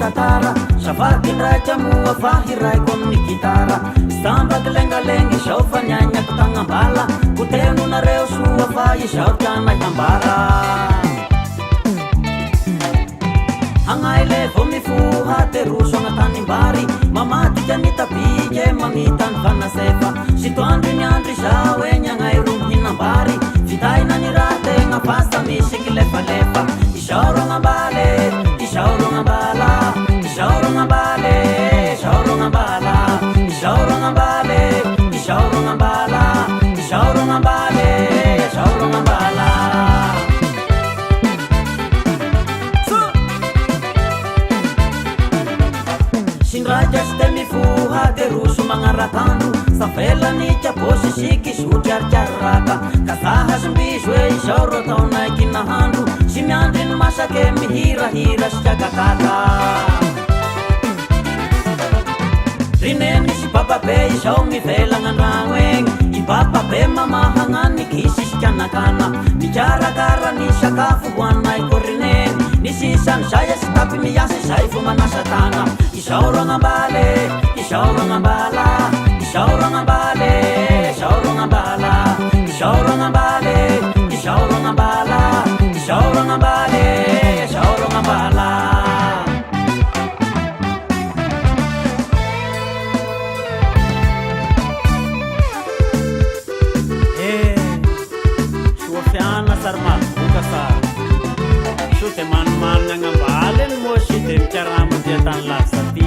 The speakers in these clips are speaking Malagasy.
tatara Savakin raja mua fahirai koni kitara Stambak lenga-lengi shau fanyanya kutangambala Kutenu na reo sua fayi shau tanay tambara Angaile vomifuha teruso nga tanimbari Mamati janita pije mamitan fanasefa Situandri nyandri shawe nyangai rumhinambari Fitai na nirate nga pasta mishikilefa-lefa Ishauro nga bale, ishauro nga bala Ishauro nga bale, ishauro nga bala Ishauro nga bale, ishauro nga bala Ishauro nga bale, ishauro nga bala Sinraja stemi fuha teruso mga ratandu Sa fela ni chaposi shiki shujar charaka Kasaha sumbishwe ishauro taunay kinahandu Simyandrin masake mihira-hira shagakata Rineni si Papa Pe ishaw mi felangan rangweng Ipapa Pe mamahangan ni kisis kanakana Bicara-gara ni shakafu wanay korinen Nisisan saya sitapi miyasi saifu manasatana Ishauro nga bale, ishauro nga bala Ishauro nga bale, ishauro nga bala Ishauro nga bale, ishauro nga bala Ishauro nga bale, ishauro nga bala Suafiana sarma, bukasa Shute man nga balen mo shite charamo diatan lasati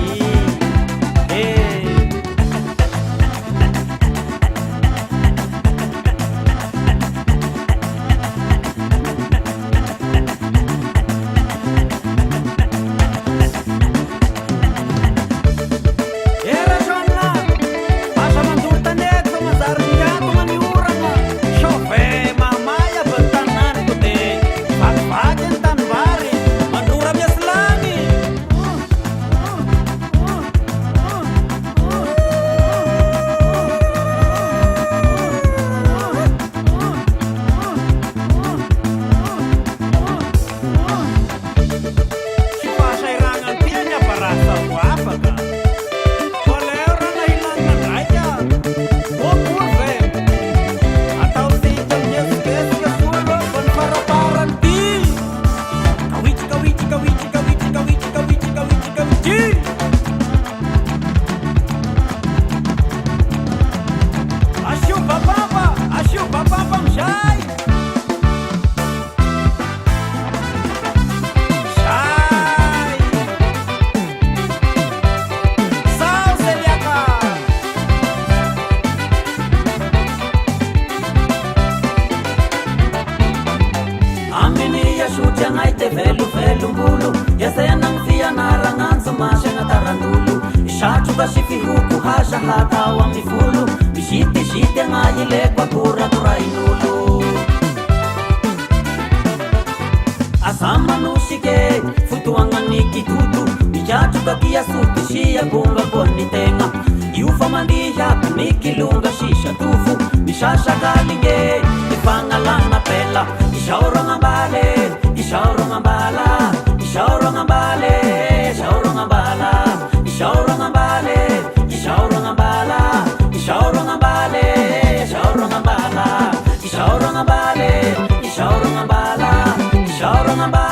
Hatawa mifulu Bishiti ngayile kwa kura inulu Asama nushike Futuanga nikitutu Bijatu kakia suti shia gunga koni tenga Iufa mandiha Mikilunga shisha tufu Bishasha kalinge Ifanga lana pela Ishauro nga bale Ishauro nga bala Ishauro nga bale Ishauro nga bala Ishauro nga bale Ishauro nga bala Ishauro nga bale Ishauro nga bala Ishauro nga bale Ishauro nga bala Ishauro nga bala